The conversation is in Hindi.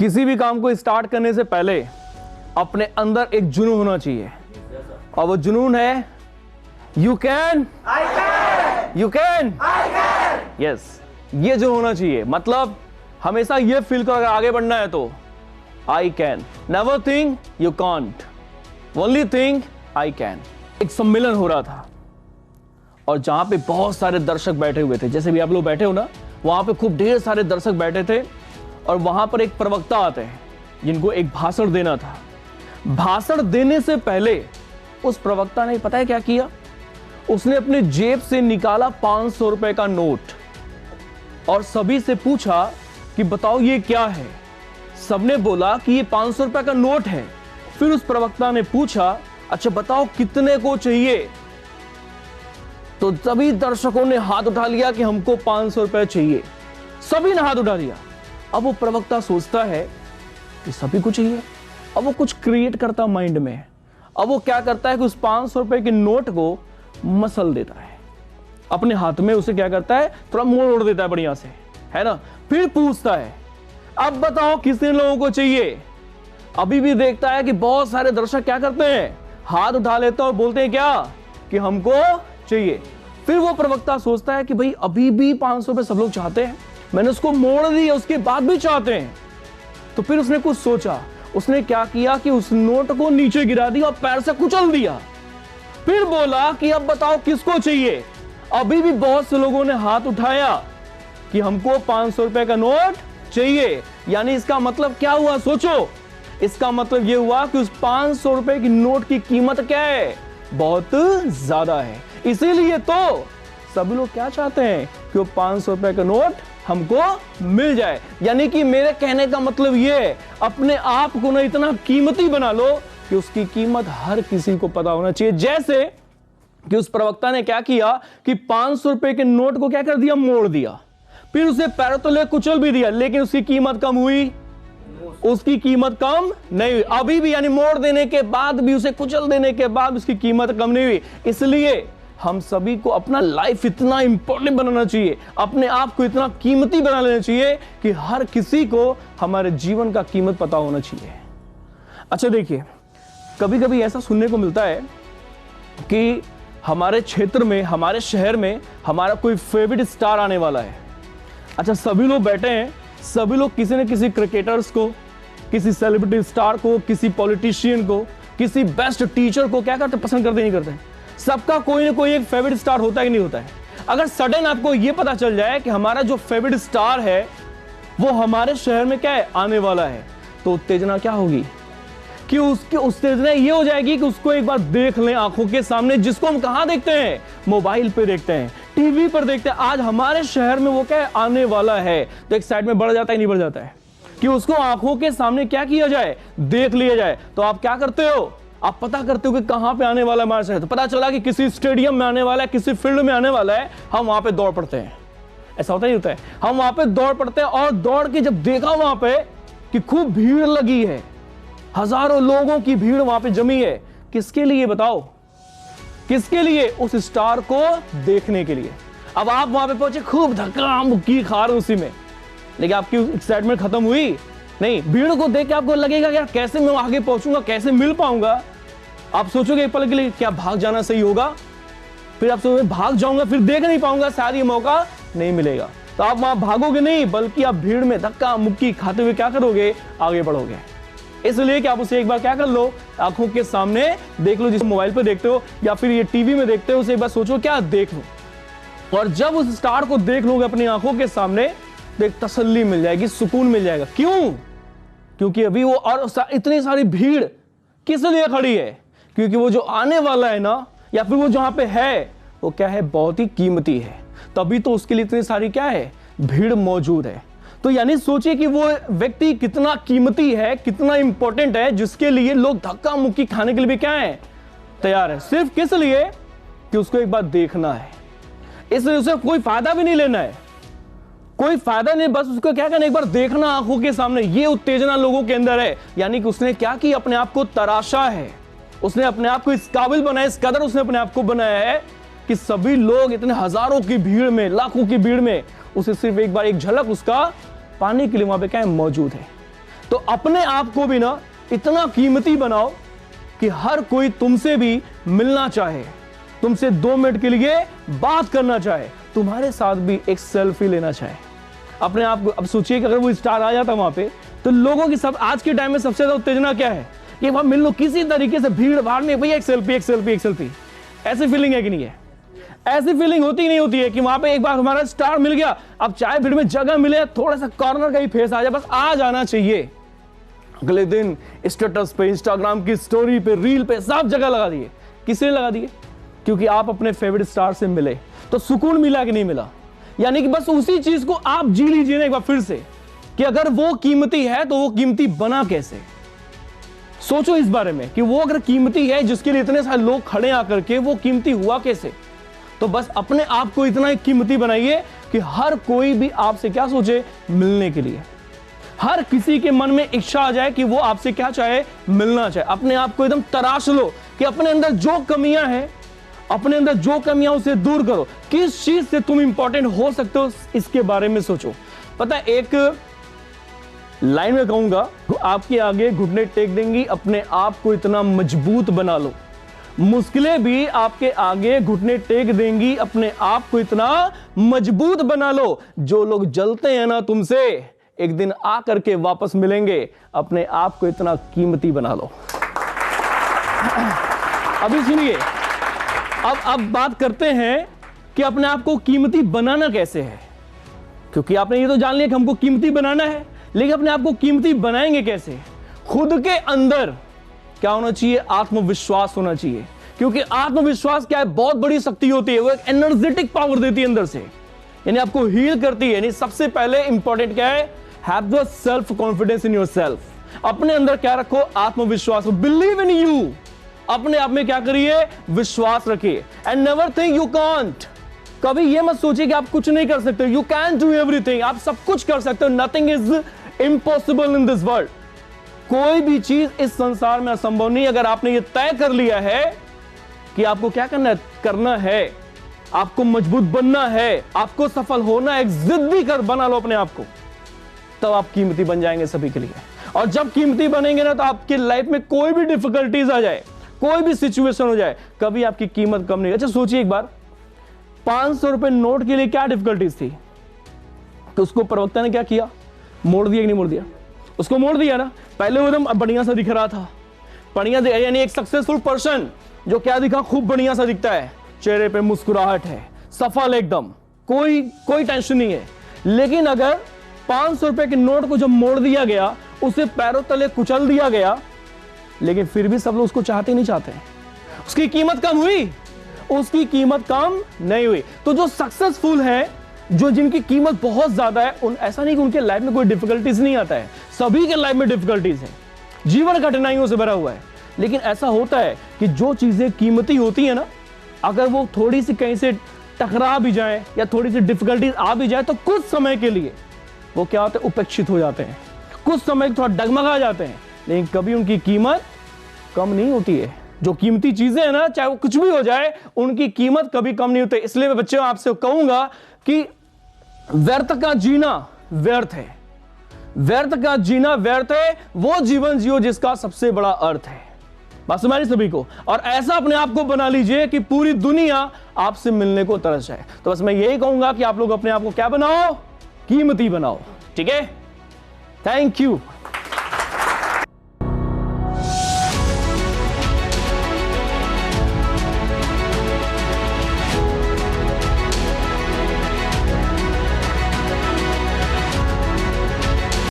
किसी भी काम को स्टार्ट करने से पहले अपने अंदर एक जुनून होना चाहिए, और वो जुनून है you can, you can, yes. ये जो होना चाहिए, मतलब हमेशा ये फील करो, अगर आगे बढ़ना है तो I can, never think you can't, only think I can. एक सम्मेलन हो रहा था और जहां पे बहुत सारे दर्शक बैठे हुए थे, जैसे भी आप लोग बैठे हो ना, वहां पे खूब ढेर सारे दर्शक बैठे थे और वहां पर एक प्रवक्ता आते हैं जिनको एक भाषण देना था। भाषण देने से पहले उस प्रवक्ता ने पता है क्या किया? उसने अपने जेब से निकाला 500 रुपए का नोट और सभी से पूछा कि बताओ ये क्या है। सबने बोला कि ये 500 रुपए का नोट है। फिर उस प्रवक्ता ने पूछा, अच्छा बताओ कितने को चाहिए? तो सभी दर्शकों ने हाथ उठा लिया कि हमको 500 रुपए चाहिए। सभी ने हाथ उठा लिया। अब वो प्रवक्ता सोचता है कि सभी को चाहिए। अब वो कुछ क्रिएट करता माइंड में। अब वो क्या करता है कि उस 500 रुपए के नोट को मसल देता है अपने हाथ में। उसे क्या करता है, थोड़ा मोड़ देता है बढ़िया से, है ना। फिर पूछता है, अब बताओ कितने लोगों को चाहिए? अभी भी देखता है कि बहुत सारे दर्शक क्या करते हैं, हाथ उठा लेते हैं और बोलते हैं क्या, कि हमको चाहिए। फिर वो प्रवक्ता सोचता है कि भाई अभी भी 500 रुपए सब लोग चाहते हैं, मैंने उसको मोड़ दिया, उसके बाद भी चाहते हैं। तो फिर उसने कुछ सोचा। उसने क्या किया कि उस नोट को नीचे गिरा दिया और पैर से कुचल दिया। फिर बोला कि अब बताओ किसको चाहिए? अभी भी बहुत से लोगों ने हाथ उठाया कि हमको 500 रुपए का नोट चाहिए। यानी इसका मतलब क्या हुआ, सोचो। इसका मतलब यह हुआ कि उस 500 रुपए की नोट की कीमत क्या है, बहुत ज्यादा है। इसीलिए तो सभी लोग क्या चाहते हैं कि वो 500 रुपए का नोट हमको मिल जाए। यानी कि मेरे कहने का मतलब ये है, अपने आप को ना इतना कीमती बना लो कि उसकी कीमत हर किसी को पता होना चाहिए। जैसे कि उस प्रवक्ता ने क्या किया कि 500 रुपए के नोट को क्या कर दिया, मोड़ दिया। फिर उसे पैरों तले कुचल भी दिया, लेकिन उसकी कीमत कम हुई? उसकी कीमत कम नहीं हुई अभी भी। यानी मोड़ देने के बाद भी, उसे कुचल देने के बाद उसकी कीमत कम नहीं हुई। इसलिए हम सभी को अपना लाइफ इतना इंपॉर्टेंट बनाना चाहिए, अपने आप को इतना कीमती बना लेना चाहिए कि हर किसी को हमारे जीवन का कीमत पता होना चाहिए। अच्छा देखिए, कभी कभी ऐसा सुनने को मिलता है कि हमारे क्षेत्र में, हमारे शहर में हमारा कोई फेवरेट स्टार आने वाला है। अच्छा, सभी लोग बैठे हैं, सभी लोग किसी न किसी क्रिकेटर्स को, किसी सेलिब्रिटी स्टार को, किसी पॉलिटिशियन को, किसी बेस्ट टीचर को क्या करते, पसंद करते नहीं करते? सबका कोई ना कोई एक फेवरेट स्टार होता है कि नहीं होता है? अगर सडन आपको यह पता चल जाए कि हमारा जो फेवरेट स्टार है वो हमारे शहर में क्या है, आने वाला है, तो उत्तेजना क्या होगी कि उसकी उत्तेजना ये हो जाएगी कि उसको एक बार देख लें आंखों के सामने, जिसको हम कहां देखते हैं, मोबाइल पे देखते हैं, टीवी पर देखते हैं। आज हमारे शहर में वो क्या है, आने वाला है। तो एक साइड में बढ़ जाता है, नहीं बढ़ जाता है कि उसको आंखों के सामने क्या किया जाए, देख लिया जाए। तो आप क्या करते हो, आप पता करते हो कि कहां पे आने वाला है हमारे शहर। तो पता चला कि किसी स्टेडियम में आने वाला है, किसी फील्ड में आने वाला है, हम वहां पे दौड़ पड़ते हैं। ऐसा होता ही होता है, हम वहां पे दौड़ पड़ते हैं। और दौड़ के जब देखा वहां पे कि खूब भीड़ लगी है, हजारों लोगों की भीड़ वहां पे जमी है, किसके लिए बताओ, किसके लिए? उस स्टार को देखने के लिए। अब आप वहां पे पहुंचे, खूब धक्का मुक्की खा रहे उसी में, लेकिन आपकी एक्साइटमेंट खत्म हुई नहीं। भीड़ को देख के आपको लगेगा यार कैसे मैं आगे पहुंचूंगा, कैसे मिल पाऊंगा। आप सोचोगे एक पल के लिए क्या भाग जाना सही होगा? फिर आप सोचोगे भाग जाऊंगा, फिर देख नहीं पाऊंगा, शायद ये मौका नहीं मिलेगा। तो आप वहां भागोगे नहीं, बल्कि आप भीड़ में धक्का मुक्की खाते हुए क्या करोगे, आगे बढ़ोगे। इसलिए कि आप उसे एक बार क्या कर लो, आंखों के सामने देख लो। जिसे मोबाइल पे देखते हो या फिर ये टीवी में देखते हो, उसे एक बार सोचो क्या देख लो। और जब उस स्टार को देख लोगे अपनी आंखों के सामने, तो एक तसल्ली मिल जाएगी, सुकून मिल जाएगा। क्यों? क्योंकि अभी वो और इतनी सारी भीड़ किस लिए खड़ी है? क्योंकि वो जो आने वाला है ना, या फिर वो जहां पे है, वो क्या है, बहुत ही कीमती है। तभी तो उसके लिए इतनी सारी क्या है, भीड़ मौजूद है। तो यानी सोचिए कि वो व्यक्ति कितना कीमती है, कितना इंपॉर्टेंट है, जिसके लिए लोग धक्का मुक्की खाने के लिए भी क्या है, तैयार है। सिर्फ किस लिए कि उसको एक बार देखना है। इसलिए उसे कोई फायदा भी नहीं लेना है, कोई फायदा नहीं, बस उसको क्या करना, एक बार देखना आंखों के सामने। ये उत्तेजना लोगों के अंदर है। यानी कि उसने क्या की, अपने आप को तराशा है, उसने अपने आप को इस काबिल बनाया, इस कदर उसने अपने आप को बनाया है कि सभी लोग इतने हजारों की भीड़ में, लाखों की भीड़ में उसे सिर्फ एक बार एक झलक उसका पाने के लिए वहां पे क्या है, मौजूद है। तो अपने आप को भी ना इतना कीमती बनाओ कि हर कोई तुमसे भी मिलना चाहे, तुमसे 2 मिनट के लिए बात करना चाहे, तुम्हारे साथ भी एक सेल्फी लेना चाहे। अपने आप को अब सोचिए कि अगर वो स्टार आ जाता वहां पे, तो लोगों की सब आज के टाइम में सबसे ज्यादा उत्तेजना क्या है कि वहां मिल लो किसी तरीके से, भीड़ भाड़ में भैया एक सेल्फी एक सेल्फी एक सेल्फी। ऐसी फीलिंग है कि नहीं है? ऐसी फीलिंग होती ही नहीं होती है कि वहां पे एक बार हमारा स्टार मिल गया, अब चाहे भीड़ में जगह मिले, थोड़ा सा कॉर्नर का ही फेस आ जाए, बस आ जाना चाहिए। अगले दिन स्टेटस पे, इंस्टाग्राम की स्टोरी पे, रील पे, सब जगह लगा दिए। किसने लगा दिए? क्योंकि आप अपने फेवरेट स्टार से मिले तो सुकून मिला कि नहीं मिला? यानी कि बस उसी चीज को आप जी लीजिए ना एक बार फिर से कि अगर वो कीमती है तो वो कीमती बना कैसे। सोचो इस बारे में कि वो अगर कीमती है जिसके लिए इतने सारे लोग खड़े आकर के, वो कीमती हुआ कैसे? तो बस अपने आप को इतना कीमती बनाइए कि हर कोई भी आपसे क्या सोचे, मिलने के लिए। हर किसी के मन में इच्छा आ जाए कि वो आपसे क्या चाहे, मिलना चाहे। अपने आप को एकदम तराश लो कि अपने अंदर जो कमियां हैं, अपने अंदर जो कमियां उसे दूर करो। किस चीज से तुम इंपॉर्टेंट हो सकते हो, इसके बारे में सोचो। पता है, एक लाइन में कहूंगा, आपके आगे घुटने टेक देंगी, अपने आप को इतना मजबूत बना लो। मुश्किलें भी आपके आगे घुटने टेक देंगी, अपने आप को इतना मजबूत बना लो। जो लोग जलते हैं ना तुमसे, एक दिन आकर के वापस मिलेंगे। अपने आप को इतना कीमती बना लो। अभी सुनिए, अब बात करते हैं कि अपने आप को कीमती बनाना कैसे है। क्योंकि आपने ये तो जान लिया कि हमको कीमती बनाना है, लेकिन अपने आप को कीमती बनाएंगे कैसे? खुद के अंदर क्या होना चाहिए? आत्मविश्वास होना चाहिए। क्योंकि आत्मविश्वास क्या है? बहुत बड़ी शक्ति होती है। वो एक एनर्जेटिक पावर देती है अंदर से, यानी आपको हील करती है। यानी सबसे पहले इंपॉर्टेंट क्या है? Have the self confidence in yourself. अपने अंदर क्या रखो? आत्मविश्वास। Believe in you. अपने आप में क्या करिए? विश्वास रखिए। And never think you can't. कभी ये मत सोचिए कि आप कुछ नहीं कर सकते। You can do everything. आप सब कुछ कर सकते हो। Nothing is impossible in this world. कोई भी चीज इस संसार में असंभव नहीं। अगर आपने ये तय कर लिया है कि आपको क्या करना है, आपको मजबूत बनना है, आपको सफल होना है, एक जिद्दी कर बना लो अपने आप को, तब आप कीमती बन जाएंगे सभी के लिए। और जब कीमती बनेंगे ना, तो आपकी लाइफ में कोई भी डिफिकल्टीज आ जाए, कोई भी सिचुएशन हो जाए, कभी आपकी कीमत कम नहीं। अच्छा सोचिए एक बार, 500 रुपए नोट के लिए क्या डिफिकल्टीज थी? तो उसको प्रवक्ता ने क्या किया? मोड़ दिया कि नहीं मोड़ दिया? उसको मोड़ दिया ना। पहले वो एकदम बढ़िया सा दिख रहा था, बढ़िया, यानी एक सक्सेसफुल पर्सन जो क्या दिखा? खूब बढ़िया सा दिखता है, चेहरे पे मुस्कुराहट है, सफल एकदम, कोई टेंशन नहीं है। लेकिन अगर 500 रुपए के नोट को जब मोड़ दिया गया, उसे पैरों तले कुचल दिया गया, लेकिन फिर भी सब लोग उसको चाहते नहीं चाहते। उसकी कीमत कम हुई? उसकी कीमत कम नहीं हुई। तो जो सक्सेसफुल है, जो जिनकी कीमत बहुत ज्यादा है, उन ऐसा नहीं कि उनके लाइफ में कोई डिफिकल्टीज नहीं आता है। सभी के लाइफ में डिफिकल्टीज है, जीवन कठिनाइयों से भरा हुआ है। लेकिन ऐसा होता है कि जो चीजें कीमती होती है ना, अगर वो थोड़ी सी कहीं से टकरा भी जाए या थोड़ी सी डिफिकल्टीज आ भी जाए, तो कुछ समय के लिए वो क्या होते हैं? उपेक्षित हो जाते हैं, कुछ समय थोड़ा डगमगा जाते हैं, लेकिन कभी उनकी कीमत कम नहीं होती है। जो कीमती चीजें हैं ना, चाहे वो कुछ भी हो जाए, उनकी कीमत कभी कम नहीं होती। इसलिए मैं बच्चों आपसे कहूंगा कि व्यर्थ का जीना व्यर्थ है, व्यर्थ का जीना व्यर्थ है। वो जीवन जियो जिसका सबसे बड़ा अर्थ है। बात समझ सभी को? और ऐसा अपने आप को बना लीजिए कि पूरी दुनिया आपसे मिलने को तरस जाए। तो बस मैं यही कहूंगा कि आप लोग अपने आप को क्या बनाओ? कीमती बनाओ। ठीक है? Thank you.